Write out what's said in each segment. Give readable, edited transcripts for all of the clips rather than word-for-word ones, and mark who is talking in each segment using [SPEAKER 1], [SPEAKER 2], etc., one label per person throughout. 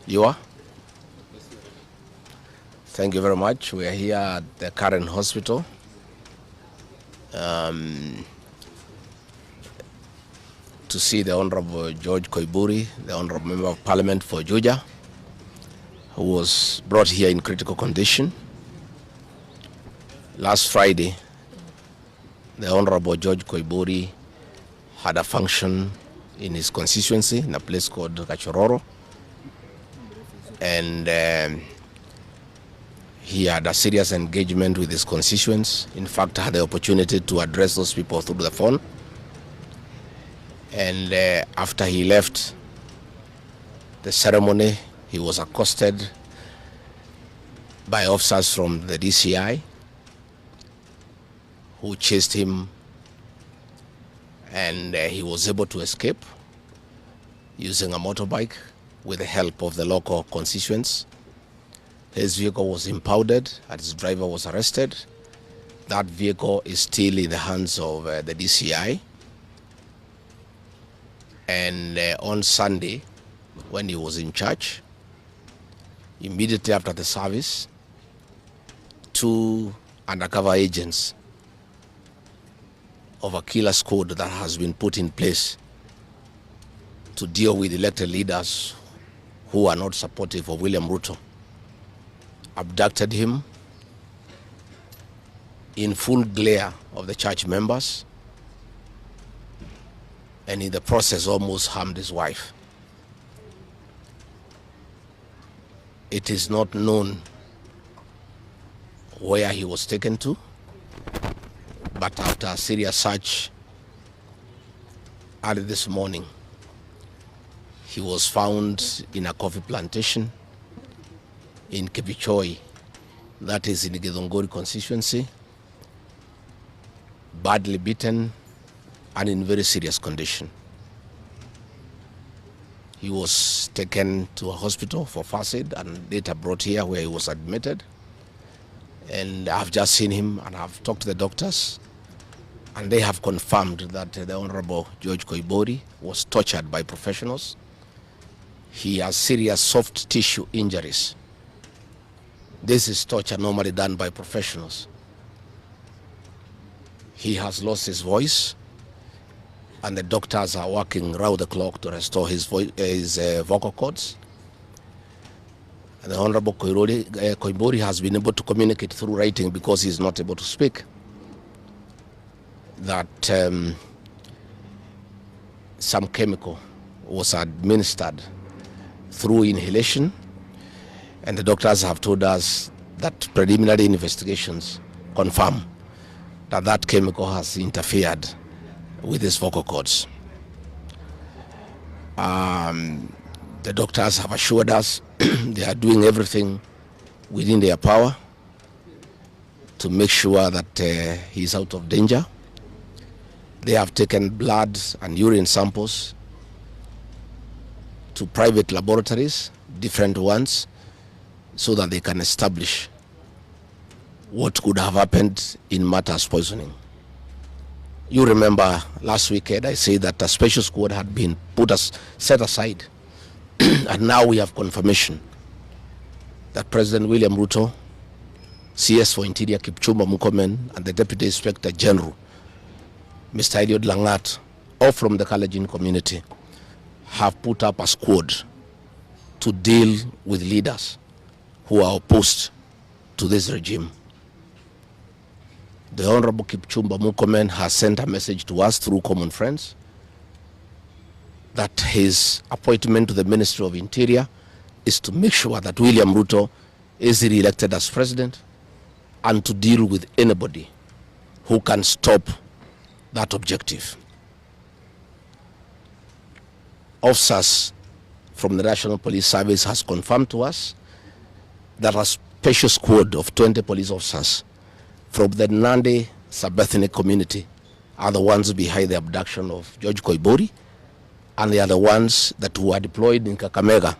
[SPEAKER 1] You are? Thank you very much. We are here at the current hospital. To see the Honorable George Koimburi, the Honorable Member of Parliament for Juja, who was brought here in critical condition. Last Friday, the Honorable George Koimburi had a function in his constituency in a place called Gachagua, and he had a serious engagement with his constituents. In fact, I had the opportunity to address those people through the phone. And after he left the ceremony, he was accosted by officers from the DCI who chased him, and he was able to escape using a motorbike with the help of the local constituents. His vehicle was impounded and his driver was arrested. That vehicle is still in the hands of the DCI. And on Sunday, when he was in church, immediately after the service, 2 undercover agents of a killer squad that has been put in place to deal with elected leaders who are not supportive of William Ruto abducted him in full glare of the church members, and in the process almost harmed his wife. It is not known where he was taken to, but after a serious search early this morning, he was found in a coffee plantation in Kibichoi, that is in the Githunguri constituency, badly beaten and in very serious condition. He was taken to a hospital for first aid and later brought here where he was admitted. And I've just seen him and I've talked to the doctors, and they have confirmed that the Honorable George Koimburi was tortured by professionals. He has serious soft tissue injuries. This is torture normally done by professionals. He has lost his voice, and the doctors are working round the clock to restore his vocal cords. And the Honorable Koimburi has been able to communicate through writing because he is not able to speak. That some chemical was administered through inhalation, and the doctors have told us that preliminary investigations confirm that that chemical has interfered with his vocal cords. The doctors have assured us they are doing everything within their power to make sure that he's out of danger. They have taken blood and urine samples to private laboratories, different ones, so that they can establish what could have happened in matters poisoning. You remember last weekend I said that a special squad had been set aside, and now we have confirmation that President William Ruto, CS for Interior Kipchumba Murkomen, and the Deputy Inspector General, Mr. Eliud Langat, all from the Kalenjin community, have put up a squad to deal with leaders who are opposed to this regime. The Honorable Kipchumba Murkomen has sent a message to us through common friends that his appointment to the Ministry of Interior is to make sure that William Ruto is re-elected as president and to deal with anybody who can stop that objective. officers from the National Police Service has confirmed to us that a special squad of 20 police officers from the Nandi sub-ethnic community are the ones behind the abduction of George Koimburi, and they are the ones that were deployed in Kakamega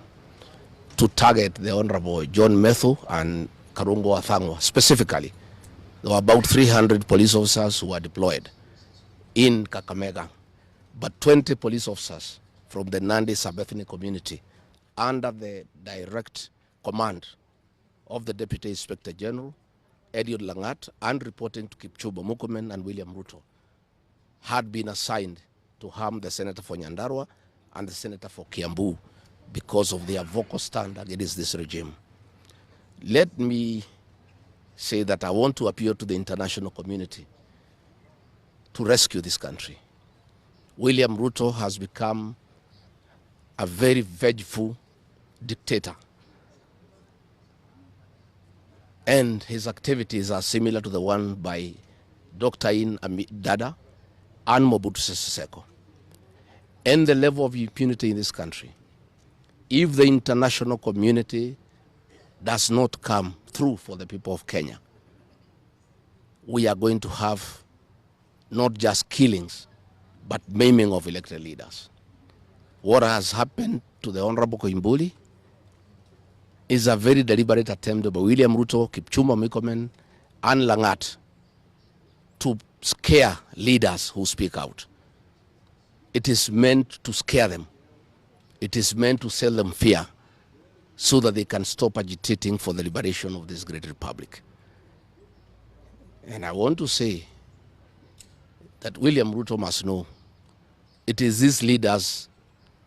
[SPEAKER 1] to target the Honorable John Methu and Karungo Athangwa. Specifically, there were about 300 police officers who were deployed in Kakamega, but 20 police officers from the Nandi sub-ethnic community under the direct command of the Deputy Inspector General, Eliud Langat, and reporting to Kipchumba Murkomen and William Ruto, had been assigned to harm the Senator for Nyandarua and the Senator for Kiambu because of their vocal stand against this regime. Let me say that I want to appeal to the international community to rescue this country. William Ruto has become a very vengeful dictator, and his activities are similar to the one by Dr. In Dada and Mobutu Sese Seko. And the level of impunity in this country, if the international community does not come through for the people of Kenya, we are going to have not just killings, but maiming of elected leaders. What has happened to the Honorable Koimburi is a very deliberate attempt by William Ruto, Kipchumba Murkomen, and Langat to scare leaders who speak out. It is meant to scare them. It is meant to sell them fear so that they can stop agitating for the liberation of this great republic. And I want to say that William Ruto must know it is these leaders,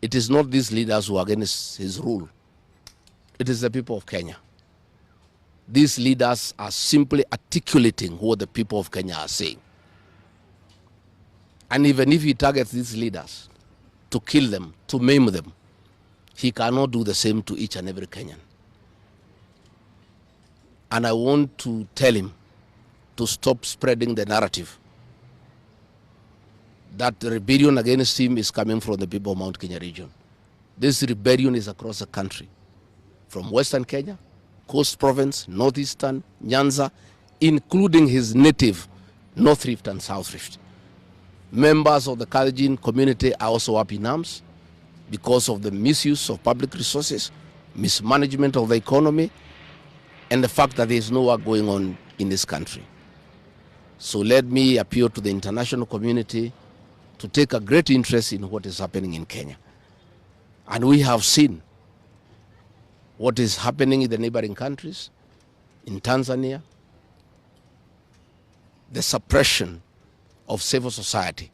[SPEAKER 1] it is not these leaders who are against his rule. It is the people of Kenya. These leaders are simply articulating what the people of Kenya are saying. And even if he targets these leaders to kill them, to maim them, he cannot do the same to each and every Kenyan. And I want to tell him to stop spreading the narrative that the rebellion against him is coming from the people of Mount Kenya region. This rebellion is across the country, from Western Kenya, Coast Province, Northeastern, Nyanza, including his native North Rift and South Rift. Members of the Kalenjin community are also up in arms because of the misuse of public resources, mismanagement of the economy, and the fact that there is no work going on in this country. So let me appeal to the international community to take a great interest in what is happening in Kenya. And we have seen what is happening in the neighboring countries, in Tanzania, the suppression of civil society,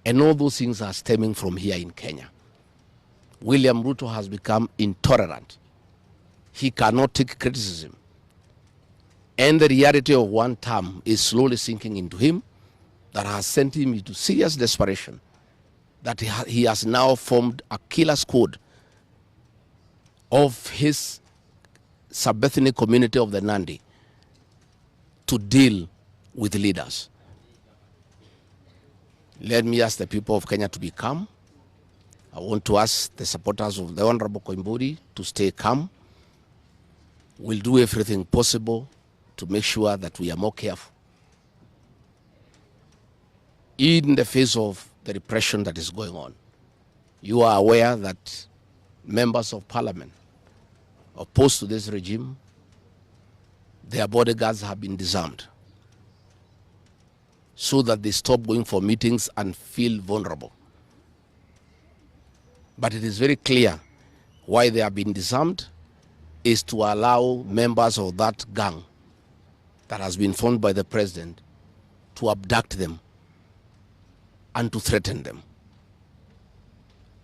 [SPEAKER 1] and all those things are stemming from here in Kenya. William Ruto has become intolerant. He cannot take criticism. And the reality of one term is slowly sinking into him, that has sent him into serious desperation, that he has now formed a killer squad of his sub-ethnic community of the Nandi to deal with leaders. Let me ask the people of Kenya to be calm. I want to ask the supporters of the Honorable Koimburi to stay calm. We'll do everything possible to make sure that we are more careful in the face of the repression that is going on. You are aware that members of parliament opposed to this regime, their bodyguards have been disarmed so that they stop going for meetings and feel vulnerable. But it is very clear why they have been disarmed is to allow members of that gang that has been formed by the president to abduct them and to threaten them.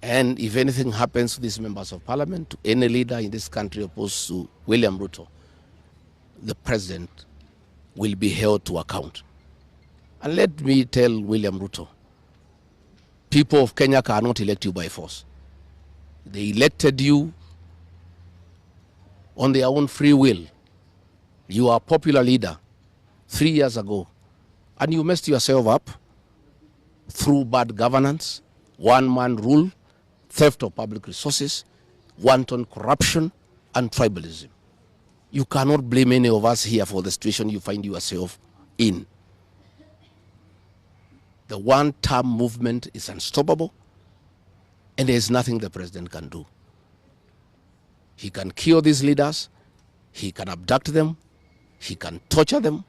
[SPEAKER 1] And if anything happens to these members of parliament, to any leader in this country opposed to William Ruto, the president will be held to account. And let me tell William Ruto, people of Kenya cannot elect you by force. They elected you on their own free will. You are a popular leader 3 years ago, and you messed yourself up through bad governance, one-man rule, theft of public resources, wanton corruption, and tribalism. You cannot blame any of us here for the situation you find yourself in. The one-term movement is unstoppable, and there is nothing the president can do. He can kill these leaders, he can abduct them, he can torture them,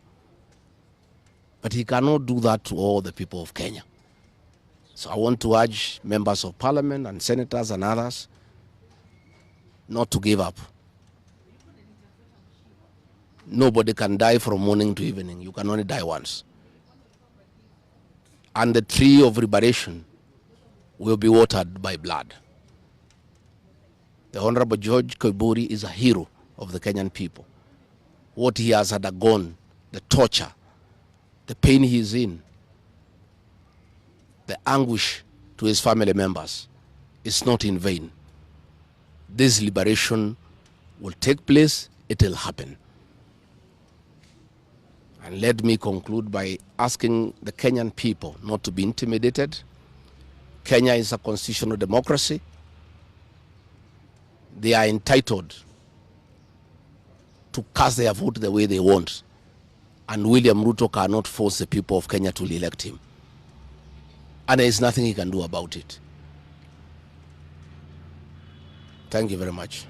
[SPEAKER 1] but he cannot do that to all the people of Kenya. So I want to urge members of parliament and senators and others not to give up. Nobody can die from morning to evening. You can only die once. And the tree of liberation will be watered by blood. The Honorable George Kiburi is a hero of the Kenyan people. What he has undergone, the torture, the pain he is in, the anguish to his family members is not in vain. This liberation will take place, it will happen. And let me conclude by asking the Kenyan people not to be intimidated. Kenya is a constitutional democracy. They are entitled to cast their vote the way they want. And William Ruto cannot force the people of Kenya to elect him. And there is nothing he can do about it. Thank you very much.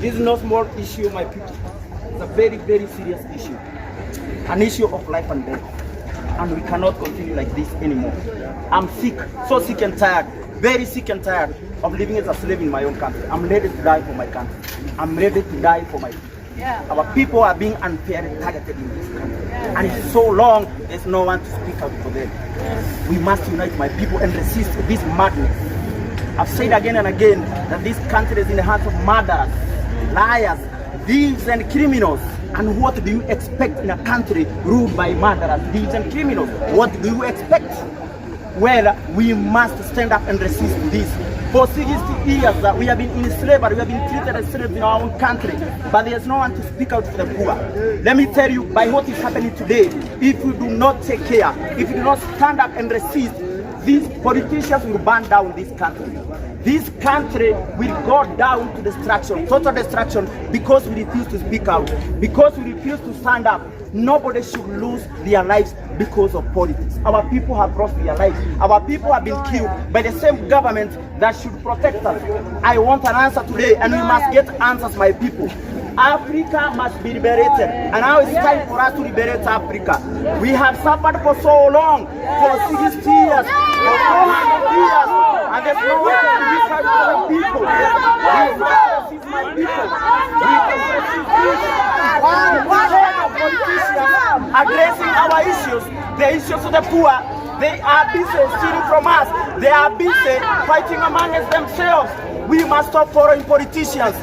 [SPEAKER 2] This is no small issue, my people. It's a very, very serious issue. An issue of life and death. And we cannot continue like this anymore. I'm sick, so sick and tired, very sick and tired of living as a slave in my own country. I'm ready to die for my country. I'm ready to die for my people. Yeah. Our people are being unfairly targeted in this country. Yeah. And it's so long, there's no one to speak out for them. Yeah. We must unite my people and resist this madness. I've said again and again that this country is in the hands of murderers, liars, thieves and criminals. And what do you expect in a country ruled by murderers, thieves and criminals? What do you expect? Well, we must stand up and resist this. For 60 years we have been in slavery, we have been treated as slaves in our own country, but there's no one to speak out for the poor. Let me tell you, by what is happening today, if we do not take care, if we do not stand up and resist, these politicians will burn down this country. This country will go down to destruction, total destruction, because we refuse to speak out, because we refuse to stand up. Nobody should lose their lives because of politics. Our people have lost their lives. Our people have been killed by the same government that should protect us. I want an answer today, and we must get answers, my people. Africa must be liberated, and now it's time for us to liberate Africa. We have suffered for so long, for 60 years, for 400 years, and there's no one to reach out to the people. We must resist my people. We can resist this. Politicians addressing our issues, the issues of the poor, they are busy stealing from us. They are busy fighting among themselves. We must stop following politicians.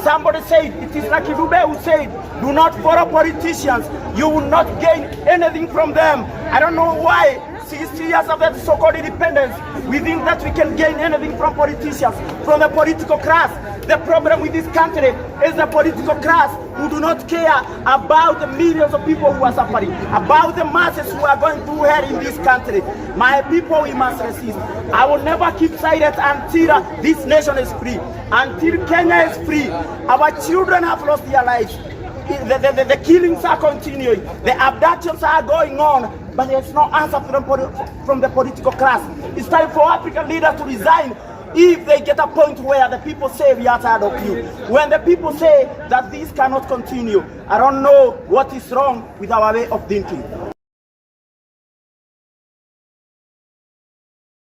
[SPEAKER 2] Somebody said, it is like Dube who said, do not follow politicians. You will not gain anything from them. I don't know why 60 years after the so-called independence, we think that we can gain anything from politicians, from the political class. The problem with this country is the political class who do not care about the millions of people who are suffering, about the masses who are going through hell in this country. My people, we must resist. I will never keep silent until this nation is free, until Kenya is free. Our children have lost their lives. The killings are continuing. The abductions are going on. But there's no answer from the political class. It's time for African leaders to resign if they get a point where the people say we are tired of you. When the people say that this cannot continue, I don't know what is wrong with our way of thinking.